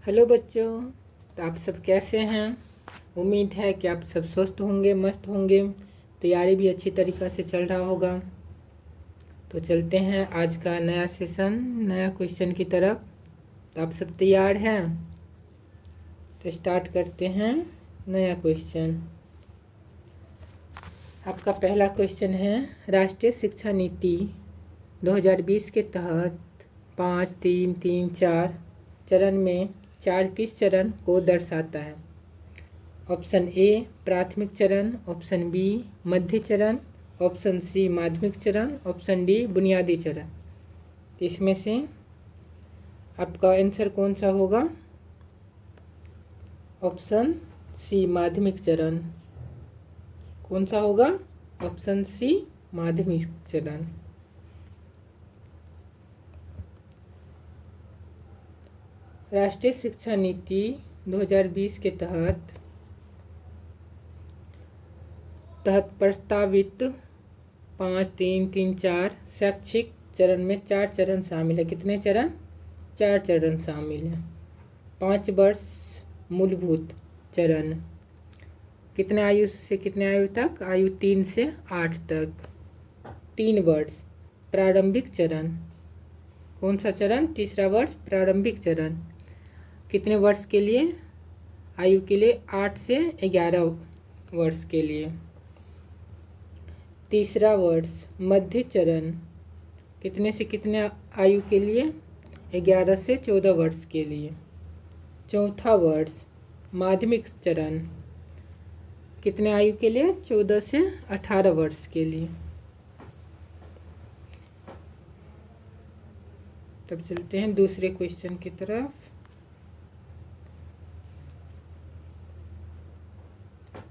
Hello बच्चों। तो आप सब कैसे हैं? उम्मीद है कि आप सब स्वस्थ होंगे, मस्त होंगे, तैयारी भी अच्छी तरीक़ा से चल रहा होगा। तो चलते हैं आज का नया सेशन, नया क्वेश्चन की तरफ। तो आप सब तैयार हैं? तो स्टार्ट करते हैं नया क्वेश्चन। आपका पहला क्वेश्चन है, राष्ट्रीय शिक्षा नीति 2020 के तहत 5, 3, 3, 4 चरण में 4 किस चरण को दर्शाता है? ऑप्शन ए प्राथमिक चरण, ऑप्शन बी मध्य चरण, ऑप्शन सी माध्यमिक चरण, ऑप्शन डी बुनियादी चरण। तो इसमें से आपका आंसर कौन सा होगा? ऑप्शन सी माध्यमिक चरण। कौन सा होगा? ऑप्शन सी माध्यमिक चरण। राष्ट्रीय शिक्षा नीति 2020 के तहत प्रस्तावित 5, 3, 3, 4 शैक्षिक चरण में 4 चरण शामिल है। कितने चरण? 4 चरण शामिल हैं। 5 वर्ष मूलभूत चरण, कितने आयु से कितने आयु तक? आयु 3 से 8 तक। 3 वर्ष प्रारंभिक चरण। कौन सा चरण? तीसरा वर्ष प्रारंभिक चरण। कितने वर्ष के लिए? आयु के लिए 8 से 11 वर्ष के लिए। तीसरा वर्ष मध्य चरण, कितने से कितने आयु के लिए? 11 से 14 वर्ष के लिए। चौथा वर्ष माध्यमिक चरण, कितने आयु के लिए? 14 से 18 वर्ष के लिए। तब चलते हैं दूसरे क्वेश्चन की तरफ।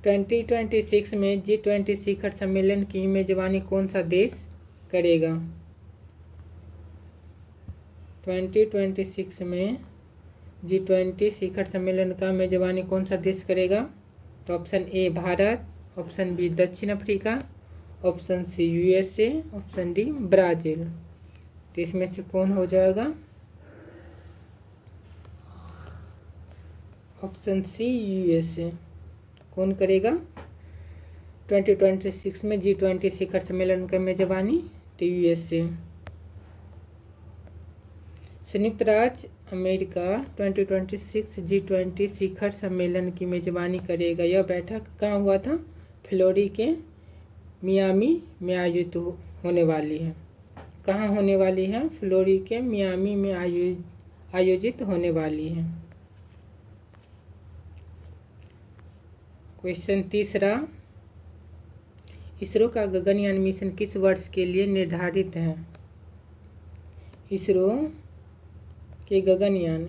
(2026) में G20 शिखर सम्मेलन की मेजबानी कौन सा देश करेगा? 2026 में G20 शिखर सम्मेलन का मेजबानी कौन सा देश करेगा? तो option A Bharat, option B दक्षिण Africa, option C USA, option D Brazil. तो इसमें से कौन हो जाएगा? Option C USA। कौन करेगा 2026 में G20 शिखर सम्मेलन का मेजबानी? तो USA। संयुक्त राज्य अमेरिका 2026 G20 शिखर सम्मेलन की मेजबानी करेगा। यह बैठक कहाँ हुआ था? फ्लोरिडा के मियामी में आयोजित होने वाली है। कहाँ होने वाली है? फ्लोरिडा के मियामी में आयोजित होने वाली है। क्वेश्चन तीसरा, इसरो का गगनयान मिशन किस वर्ष के लिए निर्धारित है? इसरो के गगनयान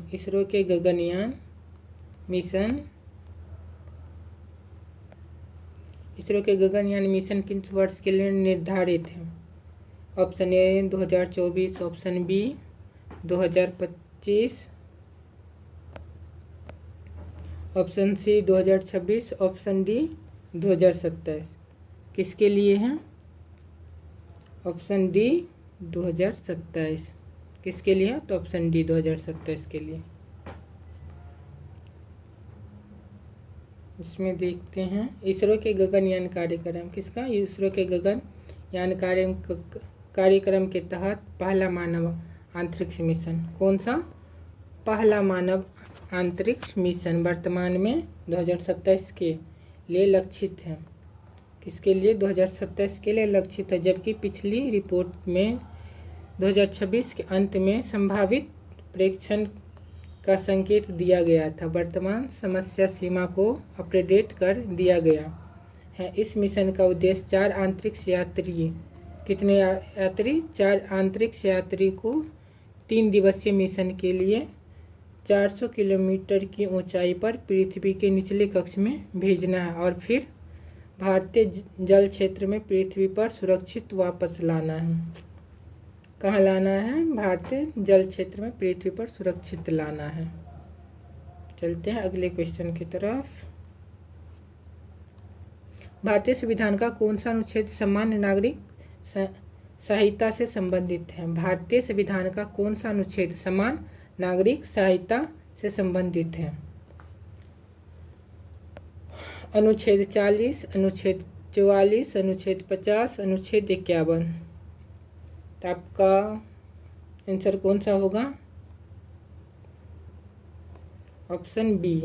मिशन किस वर्ष के लिए निर्धारित है? Option A 2024, option B 2025, option C 2026, option D 2027। किसके लिए है? Option D 2027। किसके लिए? तो ऑप्शन डी 2027 के लिए। इसमें देखते हैं इसरो के गगनयान कार्यक्रम किसका? इसरो के गगनयान कार्यक्रम के तहत पहला मानव अंतरिक्ष मिशन। कौन सा? पहला मानव अंतरिक्ष मिशन वर्तमान में 2027 के लिए लक्षित है। किसके लिए? 2027 के लिए लक्षित है, जबकि पिछली रिपोर्ट में 2026 के अंत में संभावित प्रेक्षण का संकेत दिया गया था। वर्तमान समस्या सीमा को अपडेट कर दिया गया है। इस मिशन का उद्देश्य 4 अंतरिक्ष यात्री, कितने यात्री? 4 अंतरिक्ष यात्री को 3 दिवसीय मिशन के लिए 400 किलोमीटर की ऊंचाई पर पृथ्वी के निचले कक्ष में भेजना है और फिर भारतीय जल क्षेत्र में पृथ्वी पर सुरक्षित वापस लाना है। कहाँ लाना है? भारतीय जल क्षेत्र में पृथ्वी पर सुरक्षित लाना है। चलते हैं अगले क्वेश्चन की तरफ। भारतीय संविधान का कौन सा अनुच्छेद सामान्य नागरिक सहायता से संबंधित है? भारतीय संविधान का कौन सा अनुच्छेद सामान्य नागरिक सहायता से संबंधित है? अनुच्छेद 40, अनुच्छेद 44, अनुच्छेद 50, अनुच्छेद 51। तो आपका आंसर कौन सा होगा? ऑप्शन बी,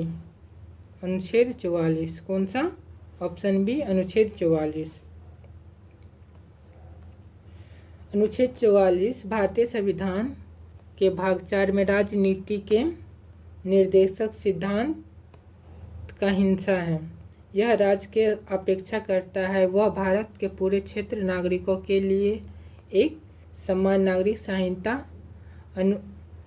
अनुच्छेद 44। कौन सा? ऑप्शन बी, अनुच्छेद 44। अनुच्छेद 44 भारतीय संविधान के भाग 4 में राजनीति के निर्देशक सिद्धांत का हिस्सा है। यह राज्य के अपेक्षा करता है वह भारत के पूरे क्षेत्र नागरिकों के लिए एक समान नागरिक संहिता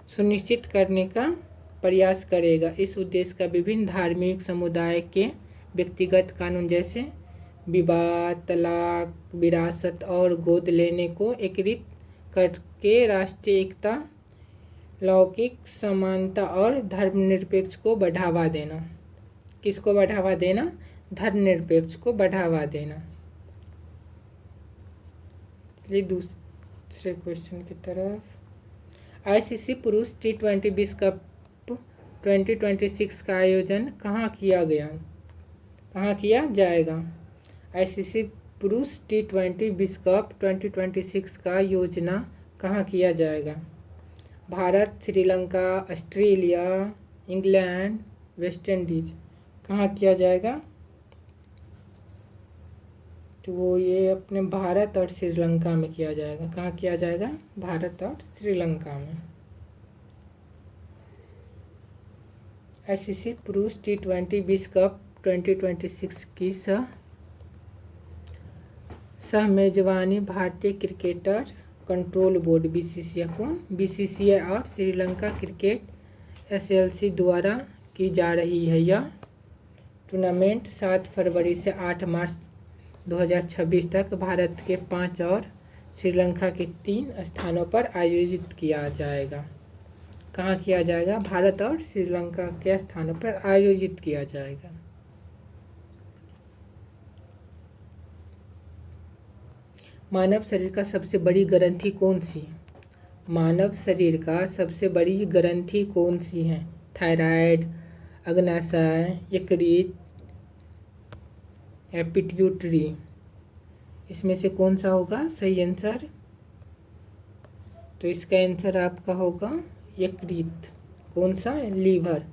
सुनिश्चित करने का प्रयास करेगा। इस उद्देश्य का विभिन्न धार्मिक समुदाय के व्यक्तिगत कानून जैसे विवाह, तलाक, विरासत और गोद लेने को एकीकृत करके राष्ट्रीय एकता, लौकिक समानता और धर्मनिरपेक्ष को बढ़ावा देना। किसको बढ़ावा देना? धर्मनिरपेक्ष को बढ़ावा देना। चलिए दूसरे क्वेश्चन की तरफ। आईसीसी पुरुष T20 विश्व कप 2026 का आयोजन कहाँ किया जाएगा? आईसीसी पुरुष T20 विश्व कप 2026 का योजना कहाँ किया जाएगा? Bharat, Sri Lanka, Australia, England, West Indies. कहाँ किया जाएगा? तो वो ये अपने भारत और श्रीलंका में किया जाएगा। कहाँ किया जाएगा? भारत और श्रीलंका में। आईसीसी पुरुष T20 विश्व कप 2026 की सह मेजबानी भारतीय क्रिकेटर कंट्रोल बोर्ड BCCI कौन? BCCI और श्रीलंका क्रिकेट SLC द्वारा की जा रही है। यह टूर्नामेंट 7 फरवरी से 8 मार्च 2026 तक भारत के 5 और श्रीलंका के 3 स्थानों पर आयोजित किया जाएगा। कहाँ किया जाएगा? भारत और श्रीलंका के स्थानों पर आयोजित किया जाएगा। मानव शरीर का सबसे बड़ी ग्रंथि कौन सी है? मानव शरीर का सबसे बड़ी ग्रंथि कौन सी है? थायराइड, अग्नाशय, यकृत या पिट्यूटरी? इसमें से कौन सा होगा सही आंसर? तो इसका आंसर आपका होगा यकृत। कौन सा? लीवर,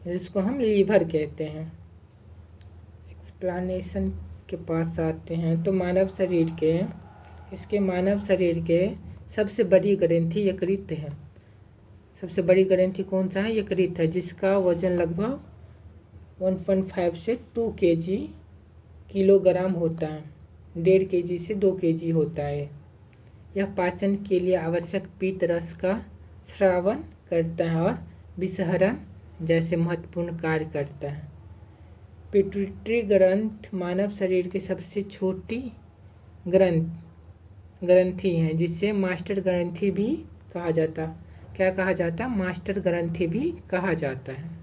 जिसको हम लीवर कहते हैं। एक्सप्लेनेशन के पास आते हैं। तो मानव शरीर के सबसे बड़ी ग्रंथि यकृत है। सबसे बड़ी ग्रंथि कौन सा है? यकृत है, जिसका वजन लगभग 1.5 से 2 किलोग्राम होता है। 1.5 kg से 2 kg होता है। यह पाचन के लिए आवश्यक पीत रस का स्रावन करता है और विसहरण जैसे महत्वपूर्ण कार्य करता है। पिट्यूटरी ग्रंथ मानव शरीर की सबसे छोटी ग्रंथि है, जिसे मास्टर ग्रंथि भी कहा जाता। क्या कहा जाता? मास्टर ग्रंथि भी कहा जाता है।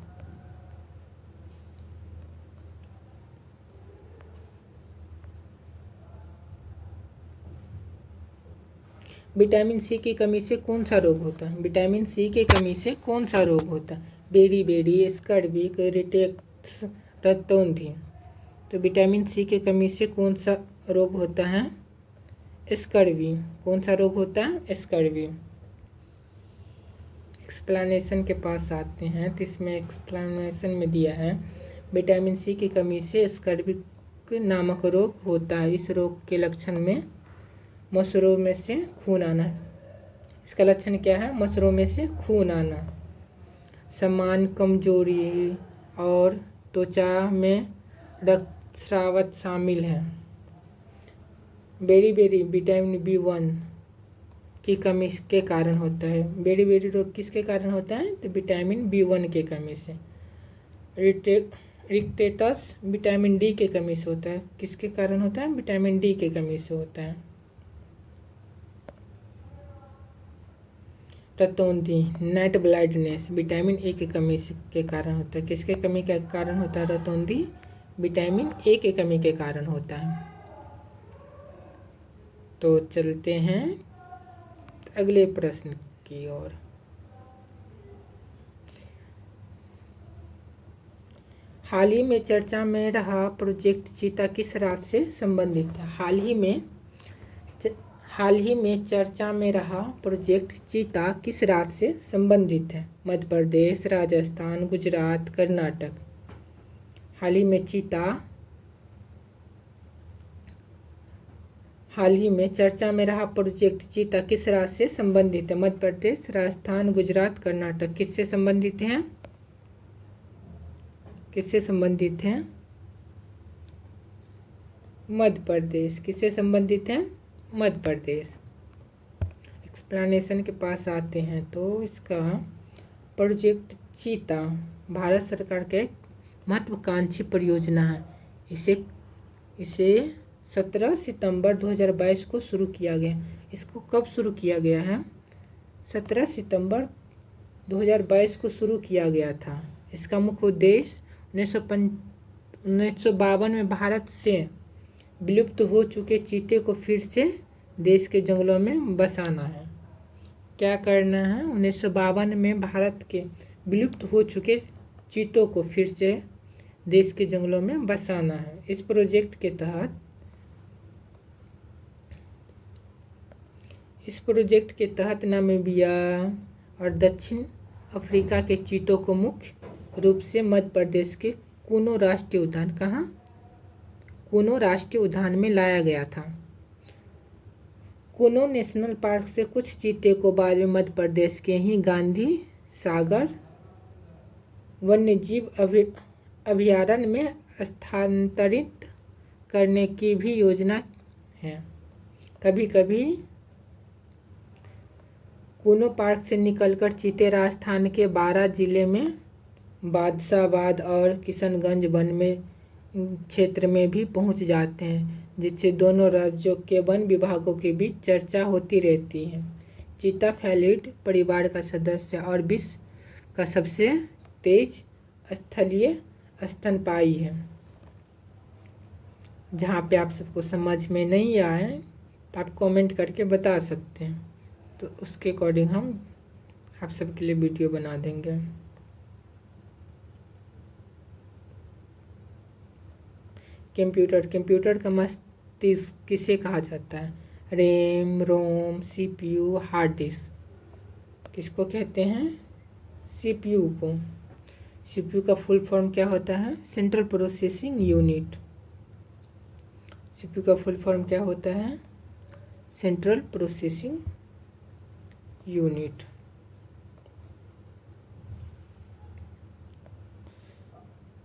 विटामिन सी की कमी से कौन सा रोग होता है? विटामिन सी की कमी से कौन सा रोग होता है? बेरी, स्कर्वी, रिटेक्स, रतौंधी। तो विटामिन सी की कमी से कौन सा रोग होता है? स्कर्वी। कौन सा रोग होता है? स्कर्वी। एक्सप्लेनेशन के पास आते हैं। तो इसमें एक्सप्लेनेशन में दिया है विटामिन सी की कमी से स्कर्वी नामक रोग होता है। इस रोग के लक्षण में मसूड़ों में से खून आना। इसका लक्षण क्या है? मसूड़ों में से खून आना, समान कमजोरी और त्वचा में रक्तस्राव शामिल है। बेरी विटामिन B1 की कमी के कारण होता है। बेरी रोग किसके कारण होता है? तो विटामिन B1 के कमी से। रिकेटस विटामिन D के कमी से होता है। किसके कारण होता है? विटामिन D के कमी से होता है। रतौंधी नाइट ब्लाइंडनेस विटामिन ए की कमी के कारण होता है। किसके कमी के कारण होता है? रतौंधी विटामिन ए के कमी के कारण होता है। तो चलते हैं अगले प्रश्न की ओर। हाल ही में चर्चा में रहा प्रोजेक्ट चीता किस राज्य से संबंधित है? हाल ही में चर्चा में रहा प्रोजेक्ट चीता किस राज्य से संबंधित है? मध्य प्रदेश, राजस्थान, गुजरात, कर्नाटक। हाल ही में चर्चा में रहा प्रोजेक्ट चीता किस राज्य से संबंधित है? मध्य प्रदेश, राजस्थान, गुजरात, कर्नाटक। किससे संबंधित हैं? किससे संबंधित हैं? मध्य प्रदेश। किससे संबंधित हैं? मध्य प्रदेश। एक्सप्लेनेशन के पास आते हैं तो इसका प्रोजेक्ट चीता भारत सरकार का एक महत्वाकांक्षी परियोजना है। इसे 17 सितंबर 2022 को शुरू किया गया। इसको कब शुरू किया गया है? 17 सितंबर 2022 को शुरू किया गया था। इसका मुख्य उद्देश्य 1952 में भारत से विलुप्त हो चुके चीते को फिर से देश के जंगलों में बसाना है। क्या करना है? 1952 में भारत के विलुप्त हो चुके चीतों को फिर से देश के जंगलों में बसाना है। इस प्रोजेक्ट के तहत नामीबिया और दक्षिण अफ्रीका के चीतों को मुख्य रूप से मध्य प्रदेश के कूनो राष्ट्रीय उद्यान राष्ट्रीय उद्यान में लाया गया था। कूनो नेशनल पार्क से कुछ चीते को बाद में मध्य प्रदेश के ही गांधी सागर वन्यजीव अभयारण्य में स्थानांतरित करने की भी योजना है। कभी कभी कूनो पार्क से निकलकर चीते राजस्थान के 12 जिले में बादशाहबाद और किशनगंज वन में क्षेत्र में भी पहुंच जाते हैं, जिससे दोनों राज्यों के वन विभागों के बीच चर्चा होती रहती है। चीता फेलिड परिवार का सदस्य और विश्व का सबसे तेज स्थलीय स्तनपायी है। जहाँ पे आप सबको समझ में नहीं आए तो आप कमेंट करके बता सकते हैं, तो उसके अकॉर्डिंग हम आप सबके लिए वीडियो बना देंगे। कंप्यूटर का मस्तिष्क किसे कहा जाता है? रैम, रोम, सीपीयू, हार्ड डिस्क। किसको कहते हैं? सीपीयू को। सीपीयू का फुल फॉर्म क्या होता है? Central processing unit. सीपीयू का फुल फॉर्म क्या होता है? Central processing unit.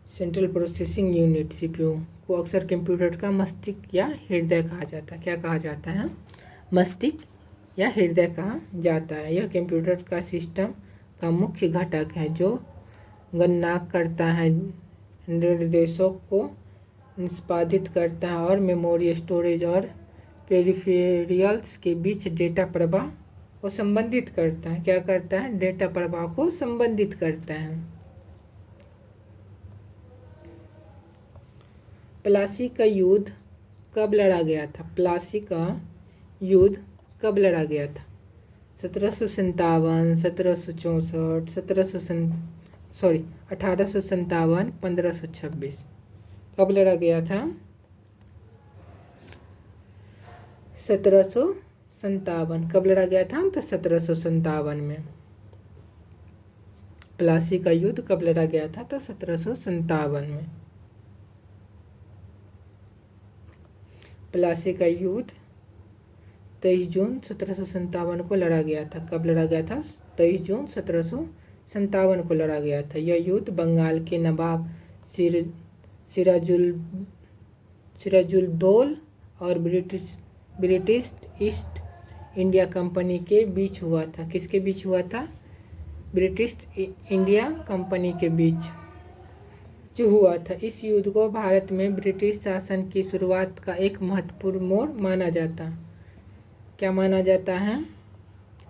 Central processing unit CPU को अक्सर कंप्यूटर का मस्तिष्क या हृदय कहा जाता है। क्या कहा जाता है? मस्तिष्क या हृदय कहा जाता है। यह कंप्यूटर का सिस्टम का मुख्य घटक है जो गणना करता है, निर्देशों को निष्पादित करता है और मेमोरी, स्टोरेज और पेरिफेरल्स के बीच डेटा प्रवाह को संबंधित करता है। क्या करता है? डेटा प्रवाह को संबंधित करता है। प्लासी का युद्ध कब लड़ा गया था? प्लासी का युद्ध कब लड़ा गया था? 1757, 1764, 1857, 1526। कब लड़ा गया था? 1757। कब लड़ा गया था? तो 1757 में। प्लासी का युद्ध कब लड़ा गया था? तो 1757 में। प्लासी का युद्ध 23 जून 1757 को लड़ा गया था। कब लड़ा गया था? 23 जून 1757 को लड़ा गया था। यह युद्ध बंगाल के नवाब सिराजुद्दौला और ब्रिटिश ईस्ट इंडिया कंपनी के बीच हुआ था। किसके बीच हुआ था? ब्रिटिश इंडिया कंपनी के बीच जो हुआ था। इस युद्ध को भारत में ब्रिटिश शासन की शुरुआत का एक महत्वपूर्ण मोड़ माना जाता है। क्या माना जाता है?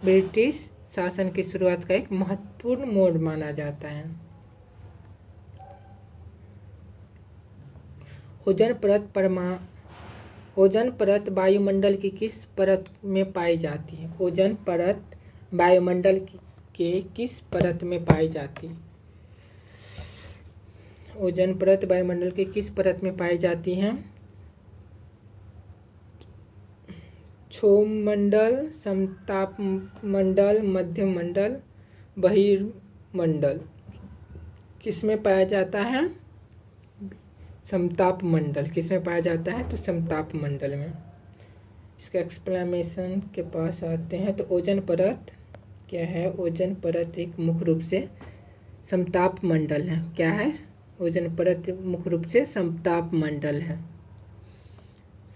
ब्रिटिश शासन की शुरुआत का एक महत्वपूर्ण मोड़ माना जाता है। ओजोन परत वायुमंडल की किस परत में पाई जाती है? ओजोन परत वायुमंडल के किस परत में पाई जाती है? ओजोन परत वायुमंडल के किस परत में पाई जाती है? क्षोभमंडल, समताप मंडल, मध्यम मंडल, बहिर्मंडल। किस में पाया जाता है? समताप मंडल। किस में पाया जाता है? तो समताप मंडल में। इसका एक्सप्लेनेशन के पास आते हैं। तो ओजोन परत क्या है? ओजोन परत एक मुख्य रूप से समताप मंडल है। क्या है? ओजोन परत मुख्य रूप से समताप मंडल है,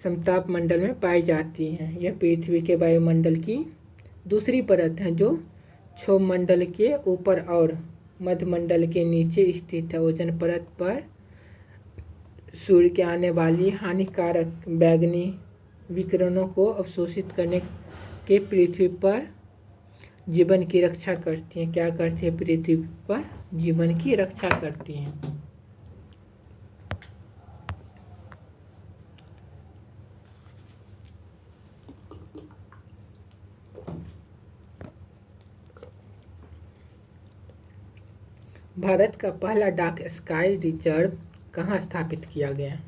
समताप मंडल में पाई जाती है। यह पृथ्वी के वायुमंडल की दूसरी परत है जो क्षोभमंडल के ऊपर और मध्यमंडल के नीचे स्थित है। ओजोन परत पर सूर्य के आने वाली हानिकारक बैंगनी विकिरणों को अवशोषित करने के पृथ्वी पर जीवन की रक्षा करती हैं। क्या करती है? पृथ्वी पर जीवन की रक्षा करती हैं। भारत का पहला डार्क स्काई रिजर्व कहाँ स्थापित किया गया?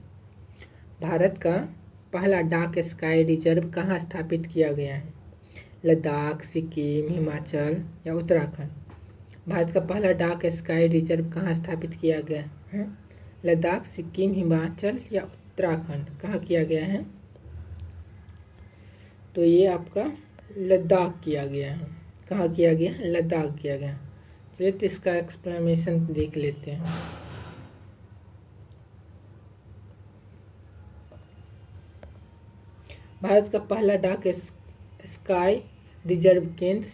भारत का पहला डार्क स्काई रिजर्व कहाँ स्थापित किया गया है? लद्दाख, सिक्किम, हिमाचल या उत्तराखंड? भारत का पहला डार्क स्काई रिजर्व कहाँ स्थापित किया गया है? लद्दाख, सिक्किम, हिमाचल या उत्तराखंड? कहाँ किया गया है? तो ये आपका लद्दाख किया गया है। कहाँ किया गया? लद्दाख किया गया। चलिए तो इसका एक्सप्लेनेशन देख लेते हैं। भारत का पहला डार्क स्काई रिजर्व केंद्र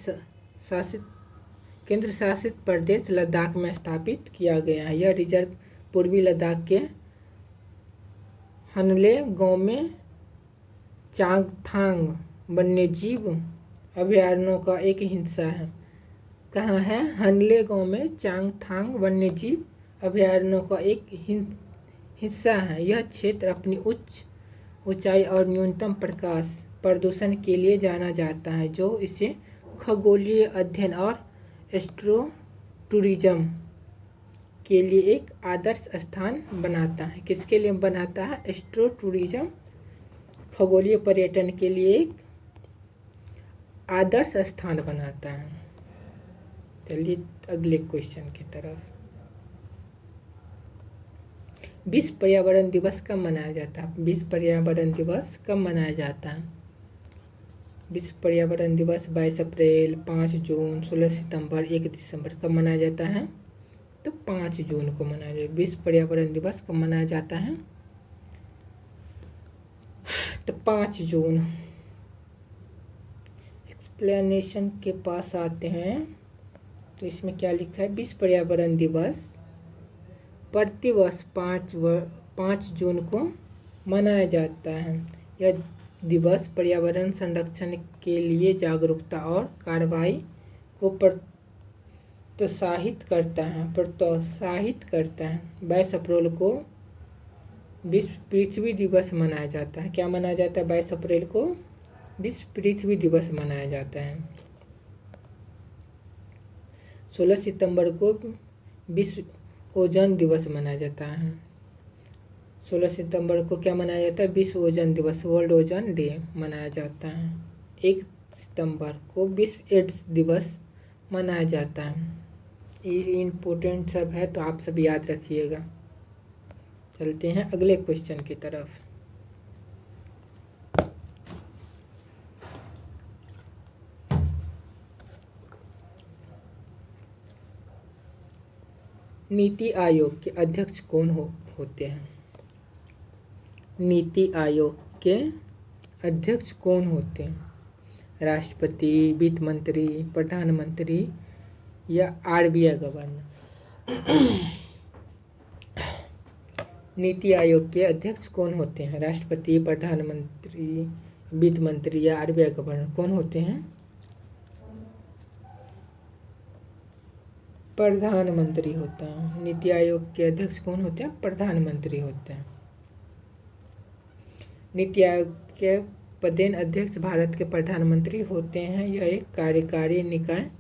शासित प्रदेश लद्दाख में स्थापित किया गया है। यह रिजर्व पूर्वी लद्दाख के हनले गांव में चांगथांग वन्यजीव अभयारण्यों का एक हिस्सा है। कहाँ है? हनले गांव में चांगथांग वन्यजीव अभयारण्यों का एक हिस्सा है। यह क्षेत्र अपनी उच्च ऊंचाई और न्यूनतम प्रकाश प्रदूषण के लिए जाना जाता है, जो इसे खगोलीय अध्ययन और एस्ट्रो टूरिज्म के लिए एक आदर्श स्थान बनाता है। किसके लिए बनाता है? एस्ट्रो टूरिज्म, खगोलीय पर्यटन के लिए एक आदर्श स्थान बनाता है। चलिए अगले क्वेश्चन की तरफ। विश्व पर्यावरण दिवस कब मनाया जाता है? विश्व पर्यावरण दिवस कब मनाया जाता है? विश्व पर्यावरण दिवस 22 अप्रैल, 5 जून, 16 सितंबर, 1 दिसंबर। कब मनाया जाता है? तो 5 जून को मनाया जाता है। विश्व पर्यावरण दिवस कब मनाया जाता है? तो 5 जून। एक्सप्लेनेशन के पास आते हैं। तो इसमें क्या लिखा है? विश्व पर्यावरण दिवस प्रतिवर्ष 5 जून को मनाया जाता है। यह दिवस पर्यावरण संरक्षण के लिए जागरूकता और कार्रवाई को प्रोत्साहित करता है। 22 अप्रैल को विश्व पृथ्वी दिवस मनाया जाता है। क्या मनाया जाता है? 22 अप्रैल को विश्व पृथ्वी दिवस मनाया जाता है। 16 सितंबर को विश्व ओजोन दिवस मनाया जाता है। 16 सितंबर को क्या मनाया जाता है? विश्व ओजोन दिवस, वर्ल्ड ओजोन डे मनाया जाता है। 1 सितंबर को विश्व एड्स दिवस मनाया जाता है। ये इम्पोर्टेंट सब है, तो आप सब याद रखिएगा। चलते हैं अगले क्वेश्चन की तरफ। नीति आयोग के अध्यक्ष कौन होते हैं? नीति आयोग के अध्यक्ष कौन होते हैं? राष्ट्रपति, वित्त मंत्री, प्रधानमंत्री या आरबीआई गवर्नर? नीति आयोग के अध्यक्ष कौन होते हैं? राष्ट्रपति, प्रधानमंत्री, वित्त मंत्री या आरबीआई गवर्नर? कौन होते हैं? प्रधानमंत्री होता है। नीति आयोग के अध्यक्ष कौन होते हैं? प्रधानमंत्री होते हैं। नीति आयोग के पदेन अध्यक्ष भारत के प्रधानमंत्री होते हैं। यह एक कार्यकारी निकाय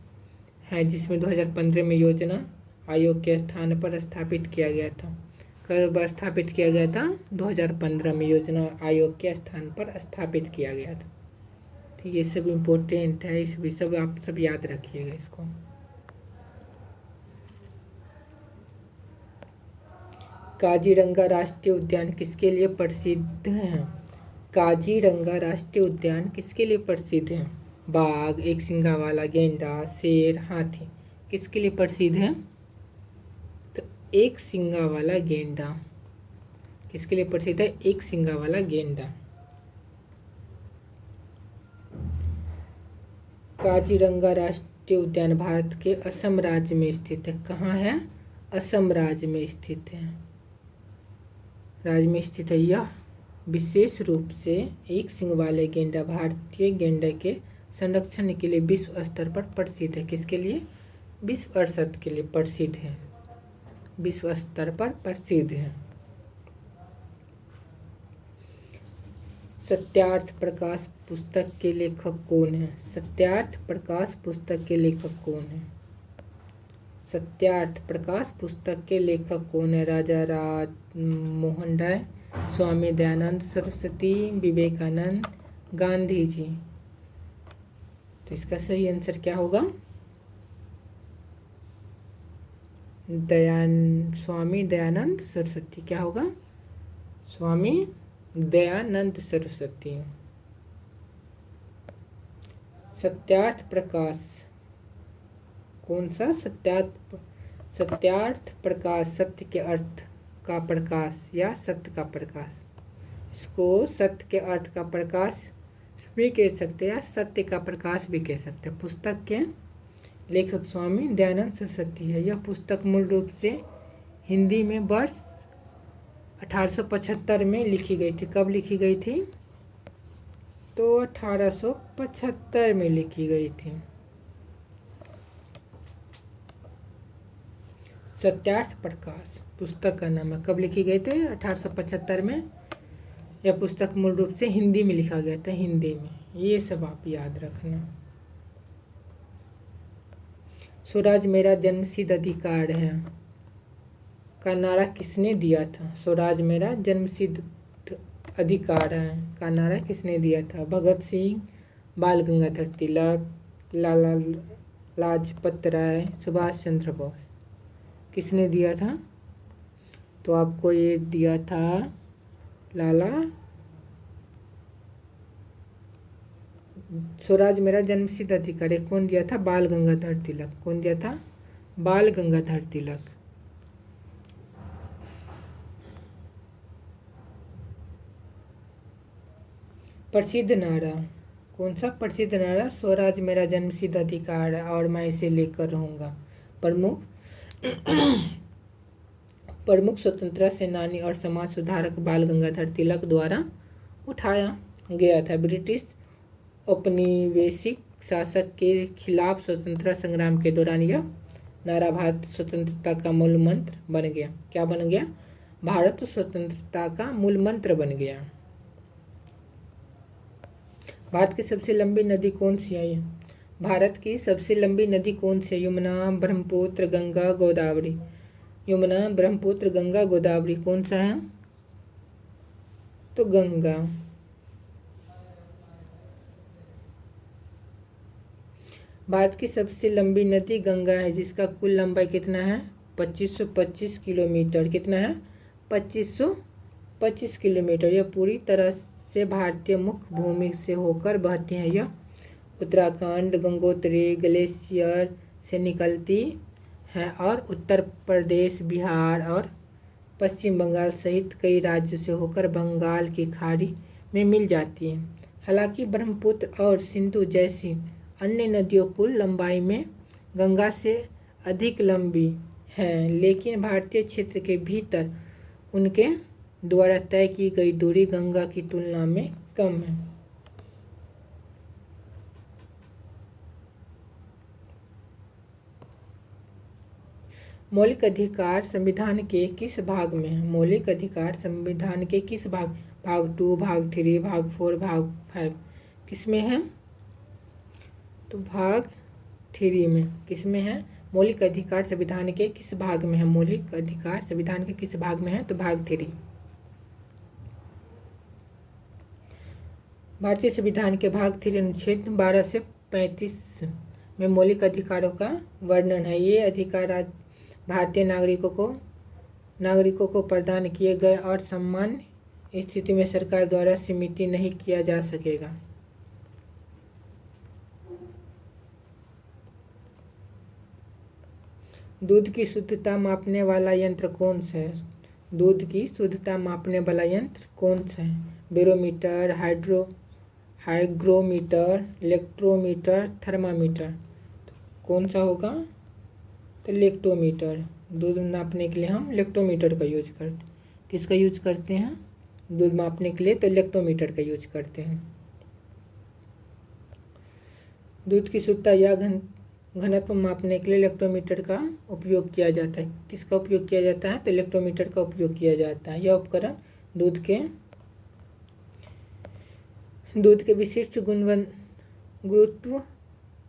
है जिसमें 2015 में योजना आयोग के स्थान पर स्थापित किया गया था। कब स्थापित किया गया था? 2015 में योजना आयोग के स्थान पर स्थापित किया गया था। तो ये सब इम्पोर्टेंट है, इस भी सब आप सब याद रखिएगा इसको। काजीरंगा राष्ट्रीय उद्यान किसके लिए प्रसिद्ध है? काजीरंगा राष्ट्रीय उद्यान किसके लिए प्रसिद्ध है? बाघ, एक सिंगा वाला गेंडा, शेर, हाथी, किसके लिए प्रसिद्ध है? तो एक सिंगा वाला गेंडा किसके लिए प्रसिद्ध है? एक सिंगा वाला गेंडा। काजीरंगा राष्ट्रीय उद्यान भारत के असम राज्य में स्थित है। कहाँ है? असम राज्य में स्थित है। यह विशेष रूप से एक सींग वाले गेंडा भारतीय गेंडे के संरक्षण के लिए विश्व स्तर पर प्रसिद्ध है। किसके लिए? विश्व स्तर के लिए प्रसिद्ध है। विश्व स्तर पर प्रसिद्ध है। सत्यार्थ प्रकाश पुस्तक के लेखक कौन है? सत्यार्थ प्रकाश पुस्तक के लेखक कौन है? सत्यार्थ प्रकाश पुस्तक के लेखक कौन है? राजा राममोहन राय, स्वामी दयानंद सरस्वती, विवेकानंद, गांधी जी। तो इसका सही आंसर क्या होगा? स्वामी दयानंद सरस्वती। क्या होगा? स्वामी दयानंद सरस्वती। सत्यार्थ प्रकाश कौन सा? सत्यार्थ प्रकाश, सत्य के अर्थ का प्रकाश या सत्य का प्रकाश। इसको सत्य के अर्थ का प्रकाश भी कह सकते हैं या सत्य का प्रकाश भी कह सकते हैं। पुस्तक के लेखक स्वामी दयानंद सरस्वती है। यह पुस्तक मूल रूप से हिंदी में वर्ष 1875 में लिखी गई थी। कब लिखी गई थी? तो 1875 में लिखी गई थी। सत्यार्थ प्रकाश पुस्तक का नाम है। कब लिखी गई थी? 1875 में। यह पुस्तक मूल रूप से हिंदी में लिखा गया था, हिंदी में। ये सब आप याद रखना। स्वराज मेरा जन्मसिद्ध अधिकार है का नारा किसने दिया था? स्वराज मेरा जन्मसिद्ध अधिकार है का नारा किसने दिया था? भगत सिंह, बाल गंगाधर तिलक, लाला लाजपत राय, सुभाष चंद्र बोस। किसने दिया था? तो आपको ये दिया था स्वराज मेरा जन्मसिद्ध अधिकार है कौन दिया था? बाल गंगाधर तिलक। कौन दिया था? बाल गंगाधर तिलक। प्रसिद्ध नारा कौन सा? प्रसिद्ध नारा स्वराज मेरा जन्मसिद्ध अधिकार है और मैं इसे लेकर रहूँगा। प्रमुख स्वतंत्रता सेनानी और समाज सुधारक बाल गंगाधर तिलक द्वारा उठाया गया था। ब्रिटिश औपनिवेशिक शासक के खिलाफ स्वतंत्रता संग्राम के दौरान यह नारा भारत स्वतंत्रता का मूल मंत्र बन गया। क्या बन गया? भारत स्वतंत्रता का मूल मंत्र बन गया। भारत की सबसे लंबी नदी कौन सी है? भारत की सबसे लंबी नदी कौन सी है? यमुना, ब्रह्मपुत्र, गंगा, गोदावरी। यमुना, ब्रह्मपुत्र, गंगा, गोदावरी। कौन सा है? तो गंगा। भारत की सबसे लंबी नदी गंगा है जिसका कुल लंबाई कितना है? 2525 किलोमीटर। कितना है? 2525 किलोमीटर। यह पूरी तरह से भारतीय मुख्य भूमि से होकर बहती है। यह उत्तराखंड गंगोत्री ग्लेशियर से निकलती है और उत्तर प्रदेश, बिहार और पश्चिम बंगाल सहित कई राज्यों से होकर बंगाल की खाड़ी में मिल जाती है। हालांकि ब्रह्मपुत्र और सिंधु जैसी अन्य नदियों कुल लंबाई में गंगा से अधिक लंबी हैं, लेकिन भारतीय क्षेत्र के भीतर उनके द्वारा तय की गई दूरी गंगा की तुलना में कम है। मौलिक अधिकार संविधान के किस भाग में है? मौलिक अधिकार संविधान के किस भाग? भाग 2, भाग 3, भाग 4, भाग 5 किस में है? तो भाग 3 में। किस में है? मौलिक अधिकार संविधान के किस भाग में है? मौलिक अधिकार संविधान के किस भाग में है? तो भाग 3। भारतीय संविधान के भाग 3 अनुच्छेद 12 से 35 में मौलिक अधिकारों का वर्णन है। ये अधिकार भारतीय नागरिकों को प्रदान किए गए और सामान्य स्थिति में सरकार द्वारा सीमित नहीं किया जा सकेगा। दूध की शुद्धता मापने वाला यंत्र कौन सा है? दूध की शुद्धता मापने वाला यंत्र कौन सा है? Barometer, hygrometer, electrometer, thermometer. तो कौन सा होगा? तो लेक्टोमीटर। दूध नापने के लिए हम लेक्टोमीटर का यूज करते हैं। किसका यूज करते हैं? दूध मापने के लिए तो लेक्टोमीटर का यूज करते हैं। दूध की शुद्धता या घनत्व मापने के लिए इलेक्ट्रोमीटर का उपयोग किया जाता है। किसका उपयोग किया जाता है? तो इलेक्ट्रोमीटर का उपयोग किया जाता है। यह उपकरण दूध के विशिष्ट गुरुत्व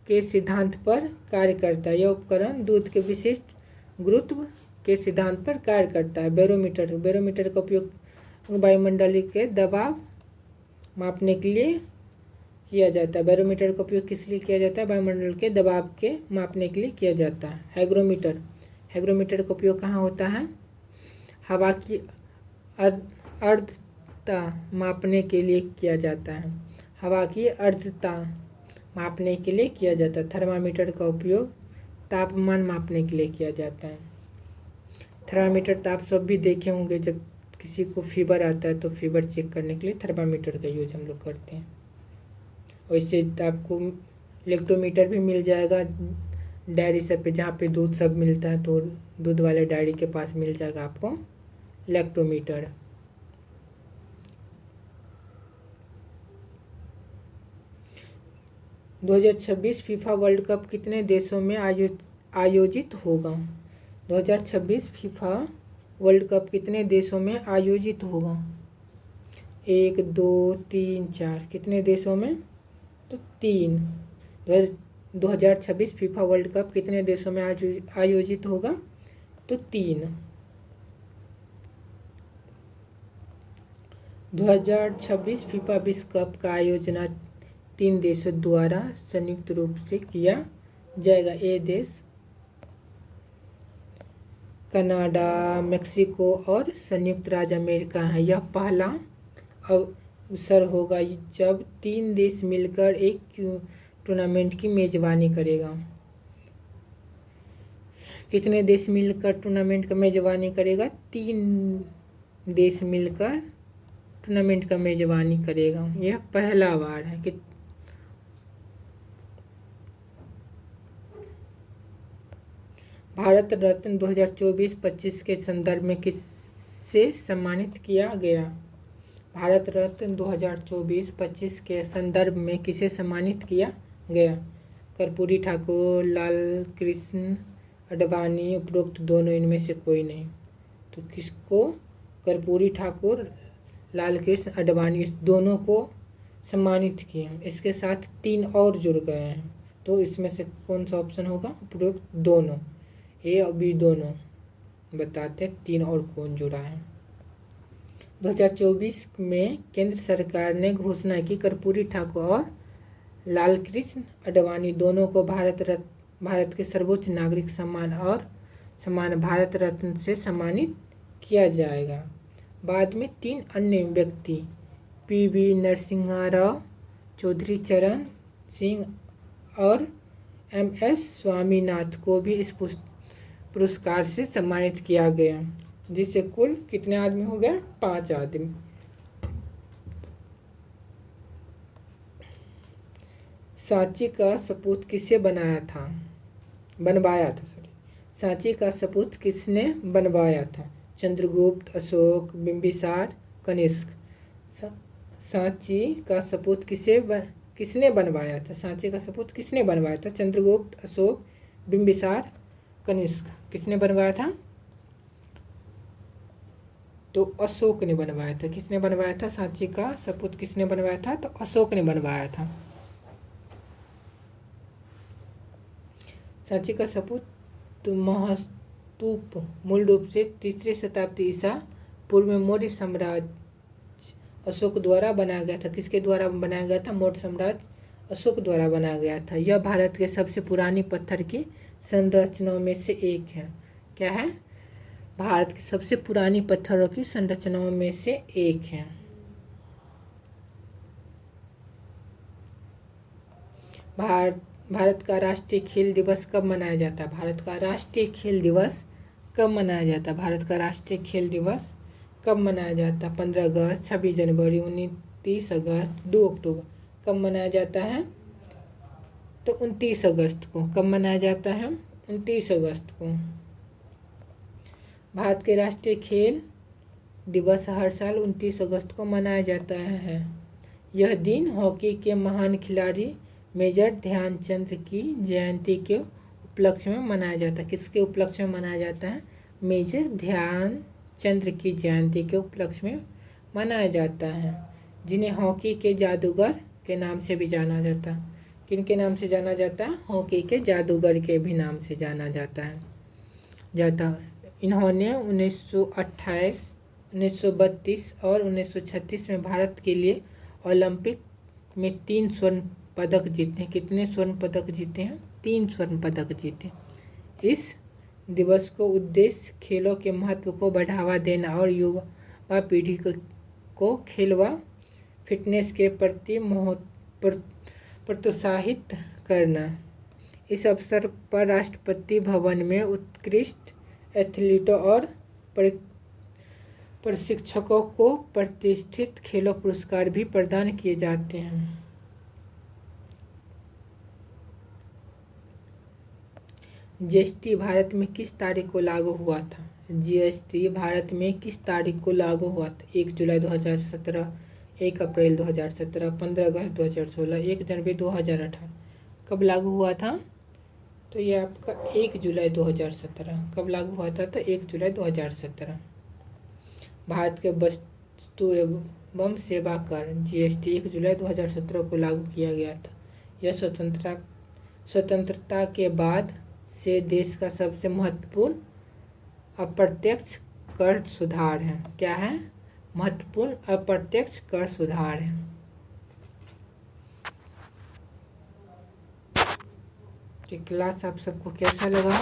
के सिद्धांत पर कार्य करता है। यह उपकरण दूध के विशिष्ट गुरुत्व के सिद्धांत पर कार्य करता है। बैरोमीटर का उपयोग वायुमंडलीय के दबाव मापने के लिए किया जाता है। बैरोमीटर का उपयोग किस लिए किया जाता है? वायुमंडल के दबाव के मापने के लिए किया जाता है। हैग्रोमीटर का उपयोग कहाँ होता है? हवा की आर्द्रता मापने के लिए किया जाता है। हवा की आर्द्रता मापने के लिए किया जाता है। थर्मामीटर का उपयोग तापमान मापने के लिए किया जाता है। थर्मामीटर तो आप सब भी देखे होंगे, जब किसी को फीवर आता है तो फीवर चेक करने के लिए थर्मामीटर का यूज हम लोग करते हैं। वैसे आपको इलेक्ट्रोमीटर भी मिल जाएगा डायरी सब पे, जहाँ पे दूध सब मिलता है, तो दूध वाले डायरी के पास मिल जाएगा आपको इलेक्ट्रोमीटर। दो 2026 फीफा वर्ल्ड कप कितने देशों में आयोजित होगा? 2026 फीफा वर्ल्ड कप कितने देशों में आयोजित होगा? 1, 2, 3, 4। कितने देशों में? तो 3। 2026 फीफा वर्ल्ड कप कितने देशों में आयोजित होगा? तो 3। 2026 फीफा विश्व कप का आयोजना 3 देशों द्वारा संयुक्त रूप से किया जाएगा। ये देश कनाडा, मेक्सिको और संयुक्त राज्य अमेरिका है। यह पहला अवसर होगा जब 3 देश मिलकर एक टूर्नामेंट की मेजबानी करेगा। कितने देश मिलकर टूर्नामेंट का मेजबानी करेगा? 3 देश मिलकर टूर्नामेंट का मेजबानी करेगा। यह पहला बार है कि भारत रत्न 2024-25 के संदर्भ में किससे सम्मानित किया गया? भारत रत्न 2024-25 के संदर्भ में किसे सम्मानित किया गया? कर्पूरी ठाकुर, लाल कृष्ण आडवाणी, उपरोक्त दोनों इनमें से कोई नहीं। तो किसको? कर्पूरी ठाकुर, लाल कृष्ण आडवाणी, इस दोनों को सम्मानित किया। इसके साथ 3 और जुड़ गए हैं, तो इसमें से कौन सा ऑप्शन होगा? उपरोक्त दोनों, ए और बी दोनों बताते 3 और कौन जुड़ा है। 2024 में केंद्र सरकार ने घोषणा की कर्पूरी ठाकुर और लाल कृष्ण आडवाणी दोनों को भारत के सर्वोच्च नागरिक सम्मान भारत रत्न से सम्मानित किया जाएगा। बाद में 3 अन्य व्यक्ति PV नरसिम्हा राव, चौधरी चरण सिंह और MS स्वामीनाथन को भी इस पुरस्कार से सम्मानित किया गया, जिससे कुल कितने आदमी हो गए? 5 आदमी। सांची का सपूत किसने बनवाया था? सांची का सपूत किसने बनवाया था? चंद्रगुप्त, अशोक, बिंबिसार, कनिष्क। सांची का सपूत किसने बनवाया था? सांची का सपूत किसने बनवाया था? चंद्रगुप्त, अशोक, बिंबिसार, कनिष्क। किसने बनवाया था? तो अशोक ने बनवाया था। किसने बनवाया था? सांची का सपूत किसने बनवाया था? तो अशोक ने बनवाया था। सांची का सपूत महस्तूप मूल रूप से 3री शताब्दी ईसा पूर्व में मौर्य साम्राज्य अशोक द्वारा बनाया गया था। किसके द्वारा बनाया गया था? मौर्य साम्राज्य अशोक द्वारा बनाया गया था। यह भारत के सबसे पुरानी पत्थर की संरचनाओं में से एक है। क्या है? भारत की सबसे पुरानी पत्थरों की संरचनाओं में से एक है। भारत का राष्ट्रीय खेल दिवस कब मनाया जाता है? भारत का राष्ट्रीय खेल दिवस कब मनाया जाता है? भारत का राष्ट्रीय खेल दिवस कब मनाया जाता है? 15 अगस्त, 26 जनवरी, 29 अगस्त, 2 अक्टूबर। कब मनाया जाता है? तो 29 अगस्त को। कब मनाया जाता है? 29 अगस्त को। भारत के राष्ट्रीय खेल दिवस हर साल 29 अगस्त को मनाया जाता है। यह दिन हॉकी के महान खिलाड़ी मेजर ध्यानचंद की जयंती के उपलक्ष्य में मनाया जाता है। किसके उपलक्ष्य में मनाया जाता है? मेजर ध्यानचंद की जयंती के उपलक्ष्य में मनाया जाता है, जिन्हें हॉकी के जादूगर के नाम से भी जाना जाता है। किन के नाम से जाना जाता है? हॉकी के जादूगर के भी नाम से जाना जाता है। इन्होंने 1928, 1932 और 1936 में भारत के लिए ओलंपिक में 3 स्वर्ण पदक जीते हैं। कितने स्वर्ण पदक जीते हैं? 3 स्वर्ण पदक जीते। इस दिवस को उद्देश्य खेलों के महत्व को बढ़ावा देना और युवा पीढ़ी को खेल व फिटनेस के प्रति प्रोत्साहित करना। इस अवसर पर राष्ट्रपति भवन में उत्कृष्ट एथलीटों और प्रशिक्षकों को प्रतिष्ठित खेलों पुरस्कार भी प्रदान किए जाते हैं। जीएसटी भारत में किस तारीख को लागू हुआ था? जीएसटी भारत में किस तारीख को लागू हुआ था? 1 जुलाई 2017, 1 अप्रैल 2017, 15 अगस्त 2016, 1 जनवरी 2018। कब लागू हुआ था? तो ये आपका 1 जुलाई 2017। कब लागू हुआ था? तो 1 जुलाई 2017। भारत के वस्तु एवं सेवा कर जीएसटी 1 जुलाई 2017 को लागू किया गया था। यह स्वतंत्रता के बाद से देश का सबसे महत्वपूर्ण अप्रत्यक्ष कर सुधार है। क्या है? महत्वपूर्ण अप्रत्यक्ष कर सुधार है। क्लास आप सबको कैसा लगा?